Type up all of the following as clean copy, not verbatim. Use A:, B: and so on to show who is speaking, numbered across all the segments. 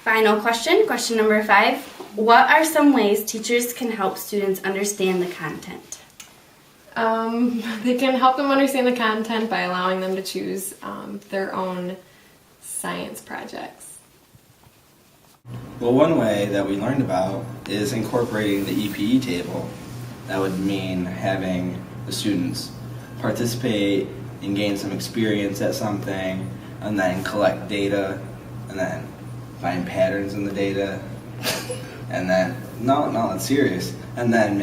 A: Final question, question number 5. What are some ways teachers can help students understand the content?
B: They can help them understand the content by allowing them to choose their own science projects.
C: Well, one way that we learned about is incorporating the EPE table. That would mean having the students participate and gain some experience at something, and then collect data, and then find patterns in the data, and then, no, that's serious, and then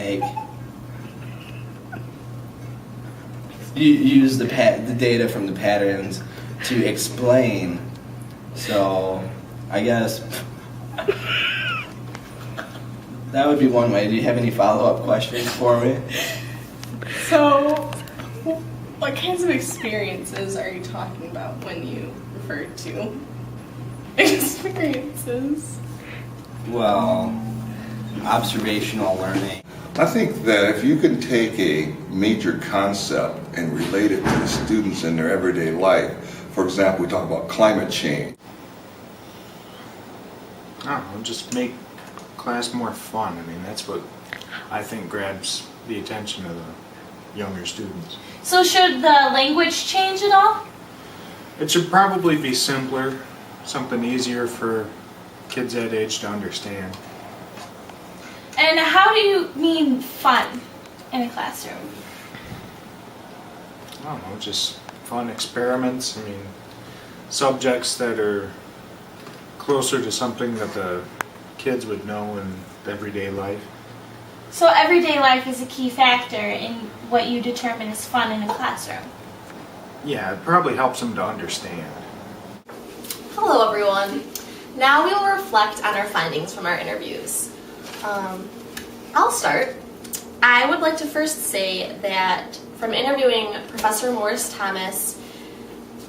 C: use the data from the patterns to explain. So, I guess that would be one way. Do you have any follow-up questions for me?
D: So, what kinds of experiences are you talking about when you refer to experiences?
C: Well, observational learning.
E: I think that if you can take a major concept and relate it to the students in their everyday life, for example, we talk about climate change.
F: I don't know, just make class more fun. I mean, that's what I think grabs the attention of the younger students.
G: So should the language change at all?
F: It should probably be simpler, something easier for kids that age to understand.
G: And how do you mean fun in a classroom?
F: I don't know, just fun experiments. I mean, subjects that are closer to something that the kids would know in everyday life.
G: So everyday life is a key factor in what you determine as fun in a classroom.
F: Yeah, it probably helps them to understand.
H: Hello everyone. Now we will reflect on our findings from our interviews. I'll start. I would like to first say that from interviewing Professor Morris Thomas,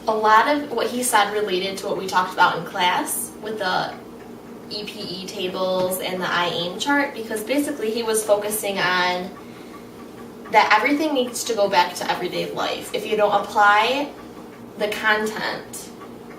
H: a lot of what he said related to what we talked about in class with the EPE tables and the I-AIM chart, because basically he was focusing on that everything needs to go back to everyday life. If you don't apply the content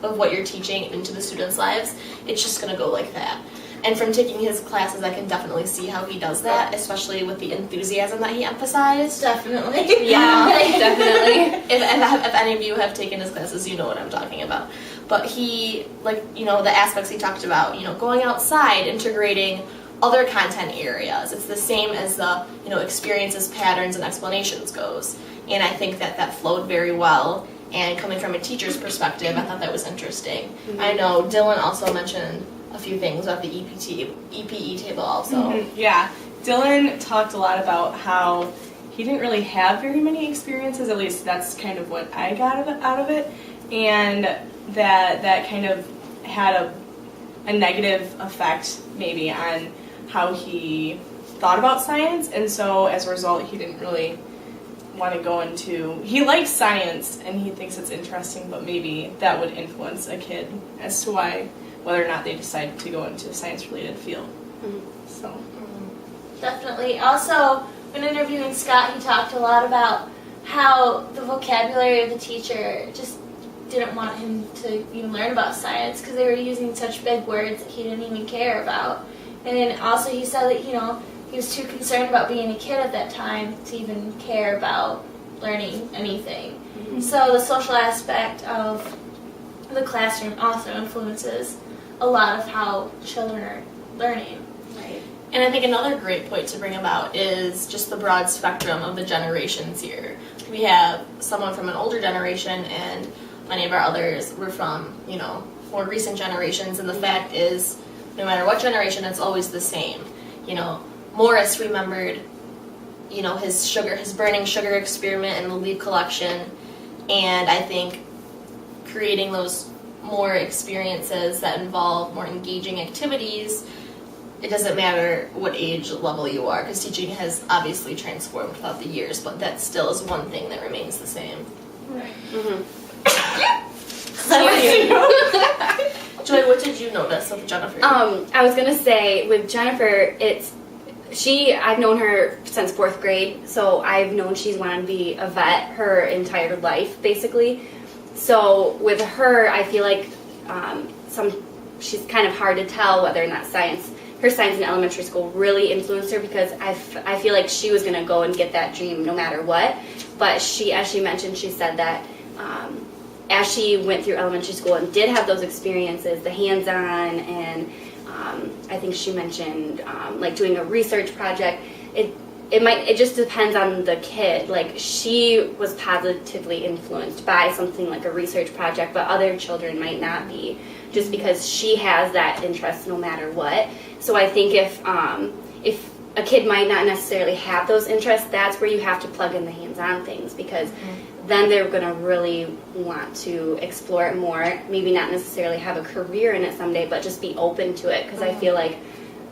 H: of what you're teaching into the students' lives, it's just going to go like that. And from taking his classes, I can definitely see how he does that, especially with the enthusiasm that he emphasized.
G: Definitely.
H: Yeah, definitely. If any of you have taken his classes, you know what I'm talking about. But he, the aspects he talked about, going outside, integrating other content areas. It's the same as the, experiences, patterns, and explanations goes. And I think that flowed very well. And coming from a teacher's perspective, I thought that was interesting. Mm-hmm. I know Dylan also mentioned a few things about the EPE table also.
D: Mm-hmm. Yeah, Dylan talked a lot about how he didn't really have very many experiences, at least that's kind of what I got out of it, and that kind of had a negative effect maybe on how he thought about science, and so as a result he didn't really want to go into, he likes science and he thinks it's interesting, but maybe that would influence a kid as to whether or not they decide to go into a science-related field. Mm-hmm. So,
G: definitely. Also, when interviewing Scott, he talked a lot about how the vocabulary of the teacher just didn't want him to even learn about science because they were using such big words that he didn't even care about. And then also he said that, he was too concerned about being a kid at that time to even care about learning anything. Mm-hmm. So the social aspect of the classroom also influences a lot of how children are learning.
H: Right. And I think another great point to bring about is just the broad spectrum of the generations here. We have someone from an older generation, and many of our others were from, more recent generations, and the fact is, no matter what generation, it's always the same. Morris remembered, his burning sugar experiment and the leaf collection, and I think creating those more experiences that involve more engaging activities, it doesn't matter what age level you are, because teaching has obviously transformed throughout the years, but that still is one thing that remains the same.
G: Right.
H: Mm-hmm. Joy, what did you notice with Jennifer?
A: I was gonna say with Jennifer, I've known her since 4th grade, so I've known she's wanted to be a vet her entire life, basically. So with her, I feel like she's kind of hard to tell whether or not her science in elementary school really influenced her, because I feel like she was going to go and get that dream no matter what. But as she mentioned, she said that as she went through elementary school and did have those experiences, the hands-on, and I think she mentioned like doing a research project, it just depends on the kid. Like, she was positively influenced by something like a research project, but other children might not be, just because she has that interest no matter what. So I think if a kid might not necessarily have those interests, that's where you have to plug in the hands-on things, because then they're going to really want to explore it more. Maybe not necessarily have a career in it someday, but just be open to it, because I feel like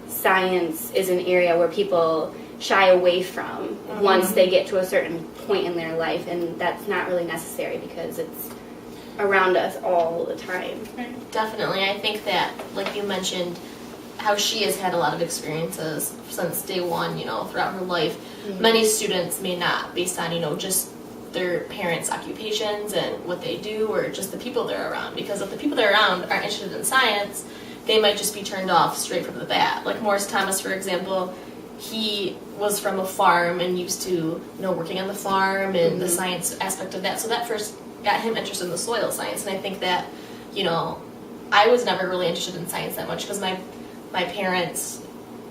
A: science is an area where people shy away from once they get to a certain point in their life, and that's not really necessary because it's around us all the time.
H: Definitely. I think that, like you mentioned, how she has had a lot of experiences since day one, throughout her life. Many students may not, based on, just their parents' occupations and what they do, or just the people they're around. Because if the people they're around aren't interested in science, they might just be turned off straight from the bat. Like Morris Thomas, for example, he was from a farm and used to, working on the farm and the science aspect of that. So that first got him interested in the soil science. And I think that, I was never really interested in science that much because my parents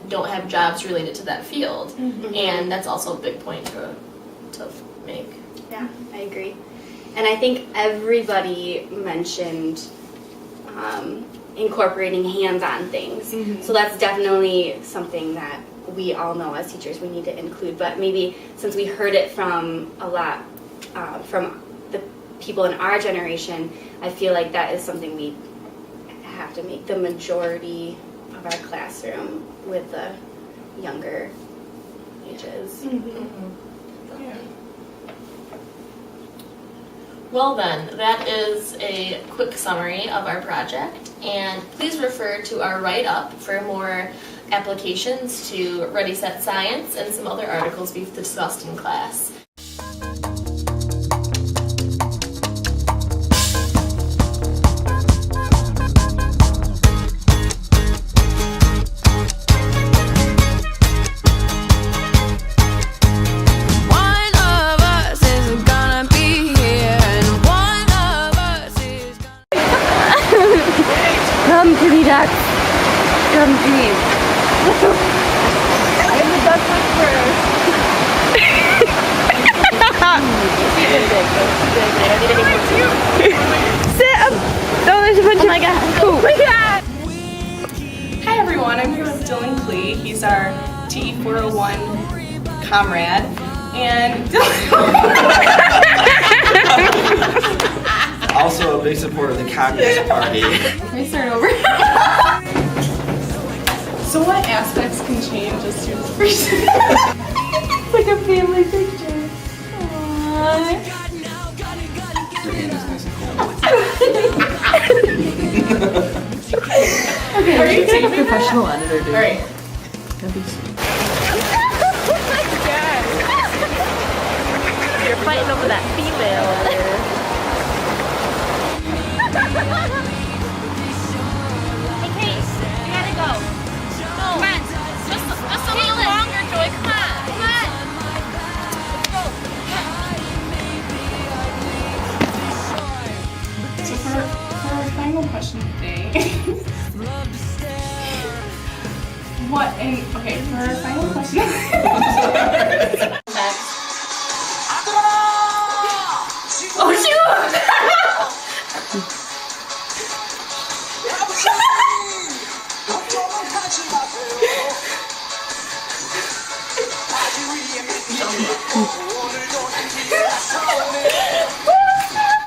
H: don't have jobs related to that field. And that's also a big point to make.
A: Yeah, I agree. And I think everybody mentioned incorporating hands-on things. So that's definitely something that we all know as teachers we need to include. But maybe since we heard it from a lot from the people in our generation, I feel like that is something we have to make the majority of our classroom with the younger ages.
D: Yeah.
H: Well then, that is a quick summary of our project, and please refer to our write-up for more applications to Ready Set Science and some other articles we've discussed in class.
A: Come, kitty ducks. Come dream.
D: I'm the duck first.
A: Sit up. Oh, there's a bunch of. Oh my god. Oh my god.
D: Hi everyone, I'm here with Dylan Klee. He's our TE 401 comrade. And
C: Also a big supporter of the Communist Party.
B: Can we start over?
D: so what aspects can change a student's personality? It's like a family picture. Aww.
C: Your hand is nice and cold.
B: Okay,
D: Are you taking
B: a professional editor, dude.
D: Alright.
B: That'd be sweet.
H: You're fighting over that female.
G: Hey, Kate, you gotta go. No. Come on. Just a little longer, Joy. Come on. Come on.
D: So for our final question today, for our final question. Oh shoot!